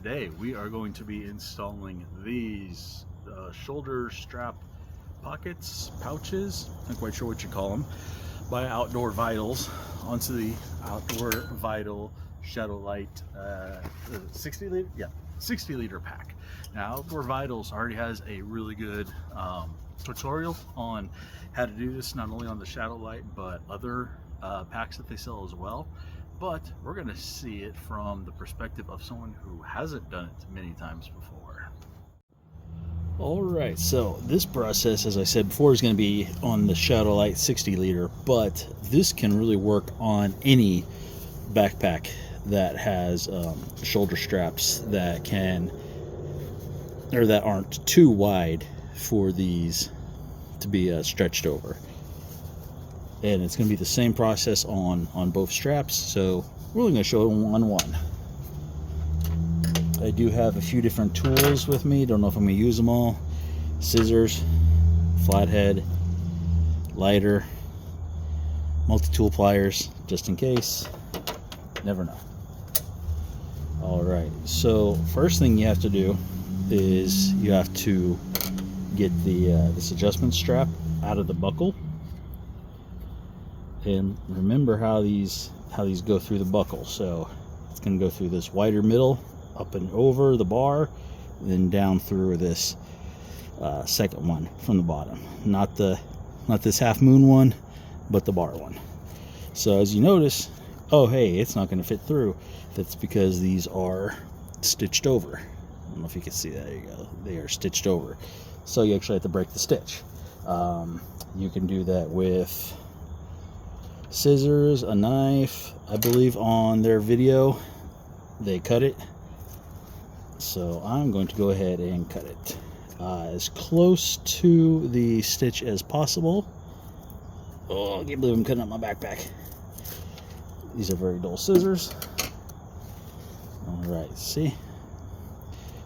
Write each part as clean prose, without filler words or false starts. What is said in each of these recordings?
today we are going to be installing these shoulder strap pockets, pouches, not quite sure what you call them, by Outdoor Vitals onto the Outdoor Vital Shadowlight 60 liter, yeah, 60 liter pack. Now Outdoor Vitals already has a really good tutorial on how to do this, not only on the Shadowlight but other packs that they sell as well. But we're going to see it from the perspective of someone who hasn't done it many times before. Alright, so this process, as I said before, is going to be on the Shadowlight 60 liter, but this can really work on any backpack that has shoulder straps that can, or that aren't too wide for these to be stretched over. And it's going to be the same process on both straps, so we're only going to show it on one. I do have a few different tools with me, don't know if I'm going to use them all. Scissors, flathead, lighter, multi-tool pliers, just in case, never know. Alright, so first thing you have to do is you have to get this adjustment strap out of the buckle. And remember how these go through the buckle. So it's going to go through this wider middle, up and over the bar, and then down through this second one from the bottom. Not this half moon one, but the bar one. So as you notice, oh hey, it's not going to fit through. That's because these are stitched over. I don't know if you can see that. There you go. They are stitched over. So you actually have to break the stitch. You can do that with scissors, a knife. I believe on their video they cut it, so I'm going to go ahead and cut it as close to the stitch as possible. Oh, I can't believe I'm cutting up my backpack. These are very dull scissors. Alright, see?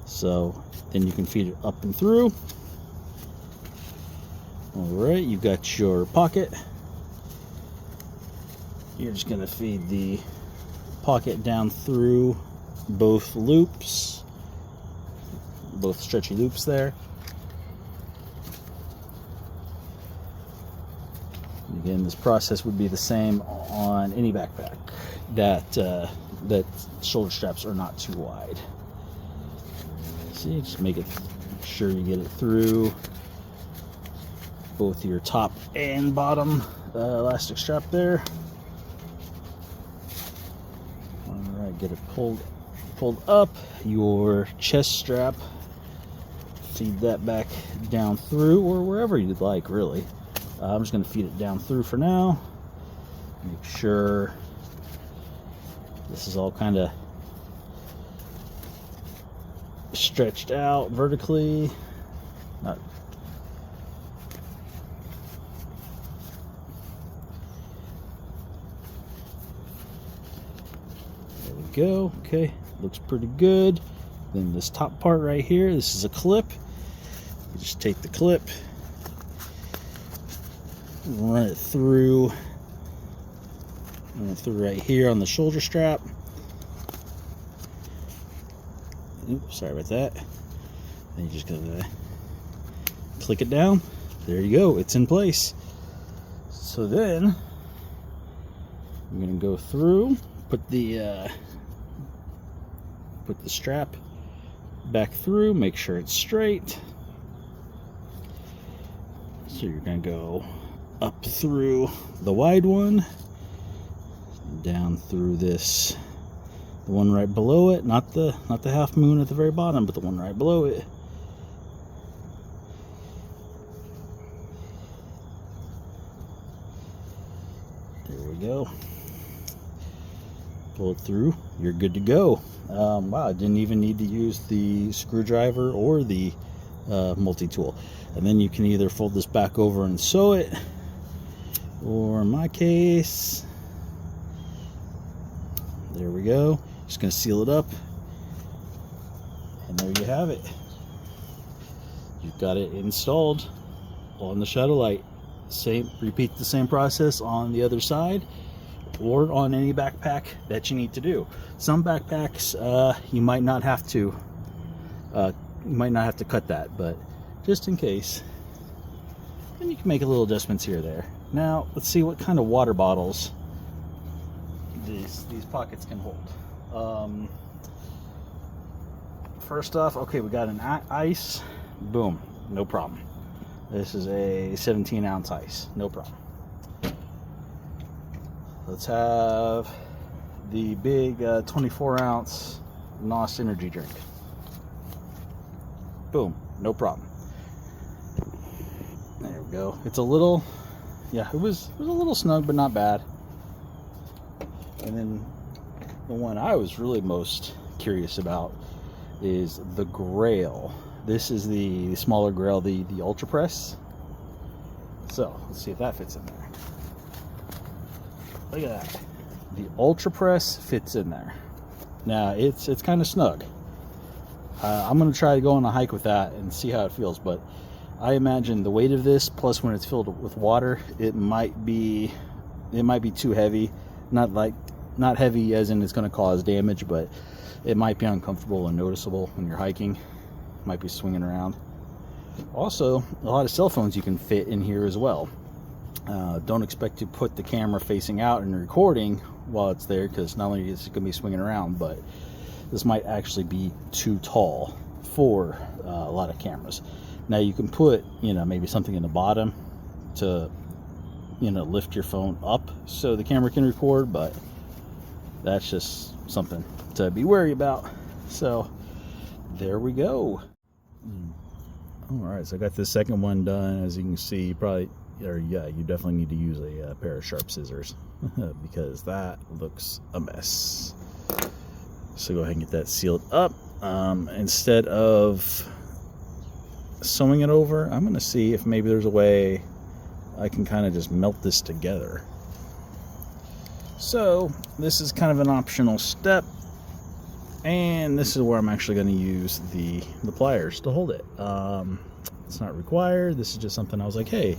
So then you can feed it up and through. Alright, you've got your pocket. You're just going to feed the pocket down through both loops, both stretchy loops there. And again, this process would be the same on any backpack that shoulder straps are not too wide. See, just make sure you get it through both your top and bottom elastic strap there. Get it pulled up. Your chest strap, feed that back down through, or wherever you'd like, really. I'm just going to feed it down through for now. Make sure this is all kind of stretched out vertically. Not go. Okay, looks pretty good. Then this top part right here, this is a clip. You just take the clip, run it through right here on the shoulder strap. Oops, sorry about that. Then you're just gonna click it down. There you go, it's in place. So then I'm gonna go through, put the strap back through, make sure it's straight. So you're going to go up through the wide one, down through this, the one right below it, not the half moon at the very bottom, but the one right below it. There we go. Pull it through, you're good to go. Wow, I didn't even need to use the screwdriver or the multi-tool. And then you can either fold this back over and sew it, or in my case, there we go. Just going to seal it up, and there you have it. You've got it installed on the Shadowlight. Repeat the same process on the other side. or on any backpack that you need to do. Some backpacks you might not have to cut that, but just in case, then you can make a little adjustments here or there. Now let's see what kind of water bottles these pockets can hold. First off, okay, we got an ice. Boom, no problem. This is a 17-ounce ice, no problem. Let's have the big 24-ounce NOS energy drink. Boom, no problem. There we go. It's a little, yeah, it was a little snug, but not bad. And then the one I was really most curious about is the Grail. This is the smaller Grail, the Ultra Press. So let's see if that fits in there. Look at that. The Ultra Press fits in there. Now it's kind of snug. I'm gonna try to go on a hike with that and see how it feels, but I imagine the weight of this, plus when it's filled with water, it might be too heavy. Not heavy as in it's going to cause damage, but it might be uncomfortable and noticeable when you're hiking. Might be swinging around. Also, a lot of cell phones you can fit in here as well. Don't expect to put the camera facing out and recording while it's there, because not only is it going to be swinging around, but this might actually be too tall for a lot of cameras. Now you can put, maybe something in the bottom to, lift your phone up so the camera can record, but that's just something to be wary about. So there we go. All right, so I got this second one done. As you can see, you definitely need to use a pair of sharp scissors because that looks a mess. So go ahead and get that sealed up. Instead of sewing it over, I'm going to see if maybe there's a way I can kind of just melt this together. So this is kind of an optional step, and this is where I'm actually going to use the pliers to hold it. It's not required. This is just something I was like, hey,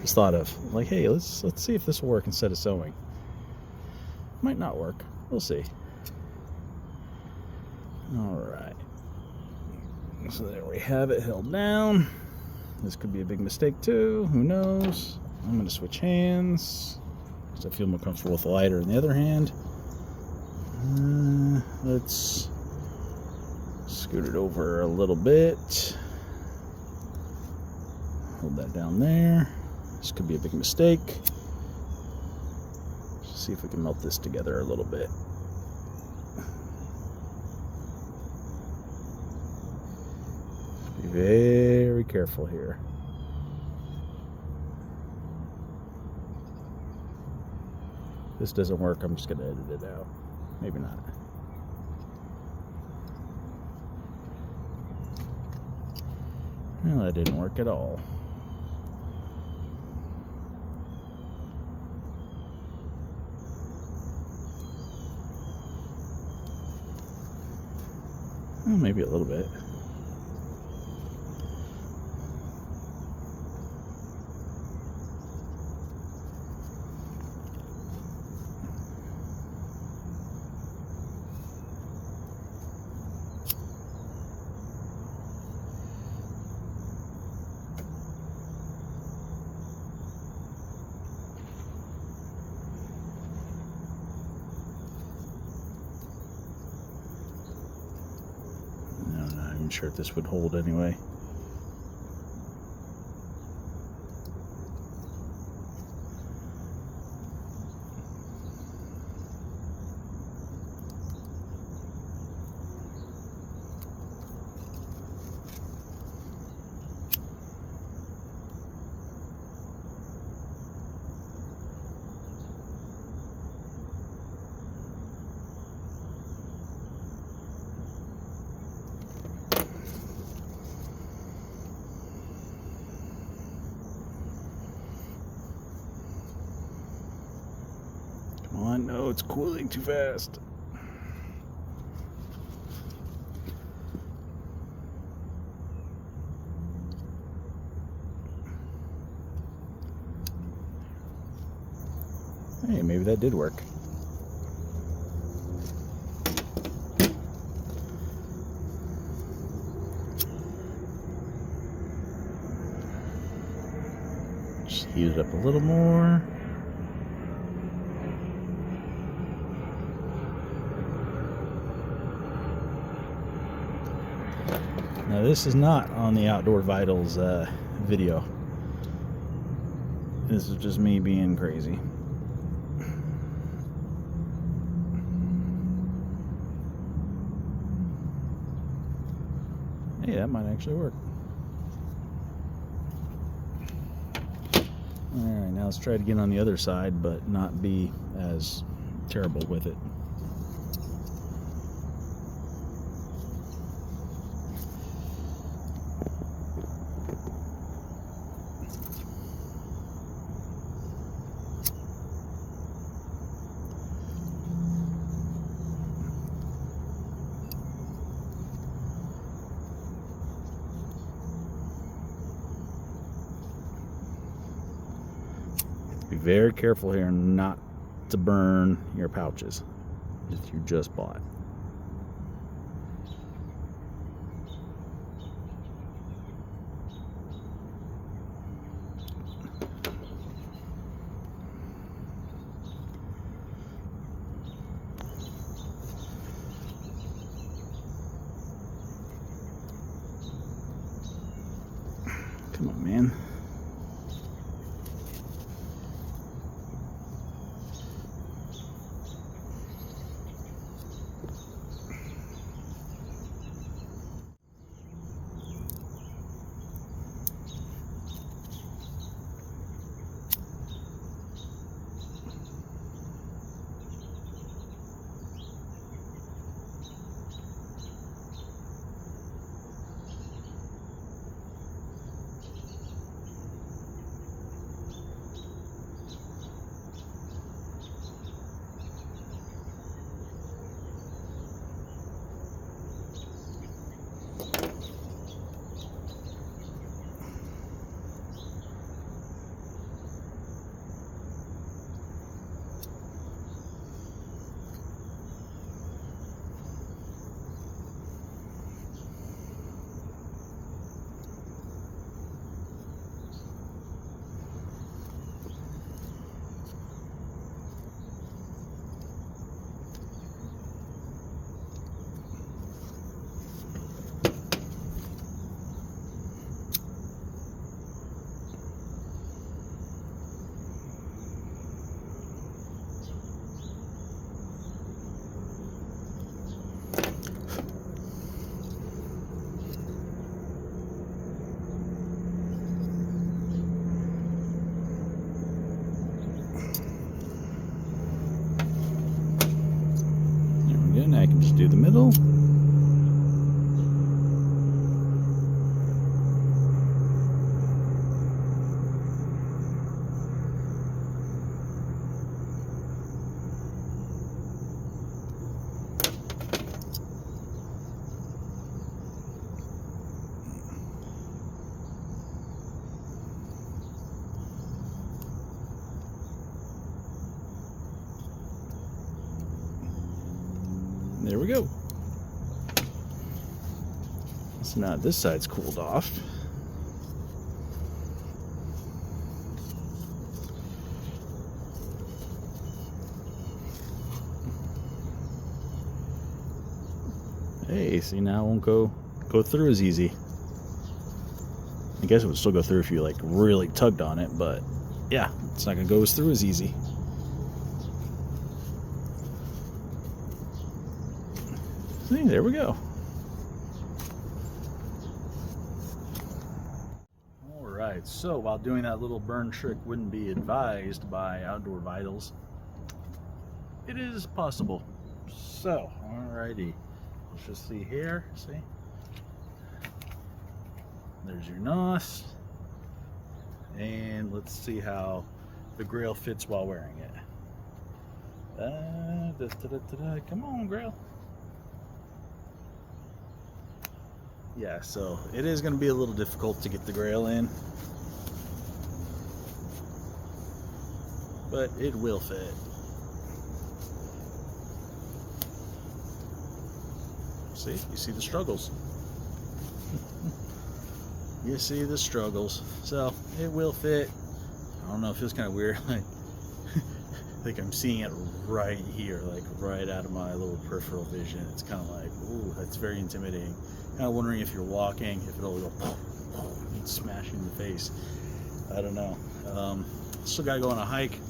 just thought of, like, hey, let's see if this will work instead of sewing. Might not work. We'll see. All right. So there we have it, held down. This could be a big mistake too. Who knows? I'm going to switch hands because I feel more comfortable with the lighter in the other hand. Let's scoot it over a little bit. Hold that down there. This could be a big mistake. Let's see if we can melt this together a little bit. Be very careful here. If this doesn't work, I'm just going to edit it out. Maybe not. Well, that didn't work at all. Well, maybe a little bit. I'm not sure if this would hold anyway. Oh no, it's cooling too fast. Hey, maybe that did work. Just heat it up a little more. Now this is not on the Outdoor Vitals video. This is just me being crazy. Hey, that might actually work. Alright, now let's try it again on the other side, but not be as terrible with it. Be very careful here not to burn your pouches that you just bought. Come on, man. I can just do the middle. There we go. So now this side's cooled off. Hey, see, now it won't go through as easy. I guess it would still go through if you like really tugged on it, but yeah, it's not gonna go through as easy. See, there we go. Alright, so while doing that little burn trick wouldn't be advised by Outdoor Vitals, it is possible. So, alrighty. Let's just see here, see? There's your NOS. And let's see how the Grail fits while wearing it. Come on, Grail. Yeah, so it is going to be a little difficult to get the Grail in. but it will fit. See, you see the struggles. You see the struggles. So it will fit. I don't know, it feels kind of weird. Like I'm seeing it right here, like right out of my little peripheral vision. It's kind of like, ooh, that's very intimidating. Kind of wondering if you're walking, if it'll go and smash you in the face. I don't know. Still gotta go on a hike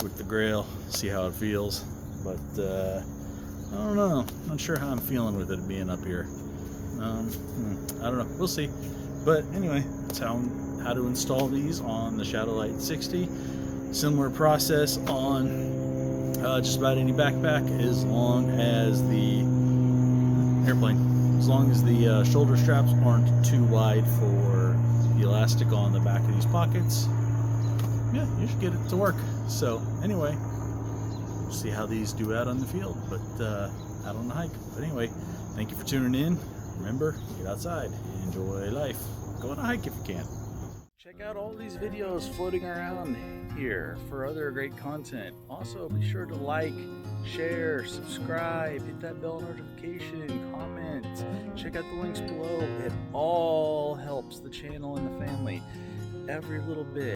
with the Grail, see how it feels. But I don't know. Not sure how I'm feeling with it being up here. I don't know. We'll see. But anyway, that's how to install these on the Shadowlight 60. Similar process on just about any backpack, as long as the airplane, as long as the shoulder straps aren't too wide for the elastic on the back of these pockets. Yeah, you should get it to work. So anyway, we'll see how these do out on the field, but out on the hike. But anyway, thank you for tuning in. Remember, get outside, enjoy life, go on a hike if you can. Check out all these videos floating around here for other great content. Also, be sure to like, share, subscribe, hit that bell notification, comment, check out the links below. It all helps the channel and the family. Every little bit.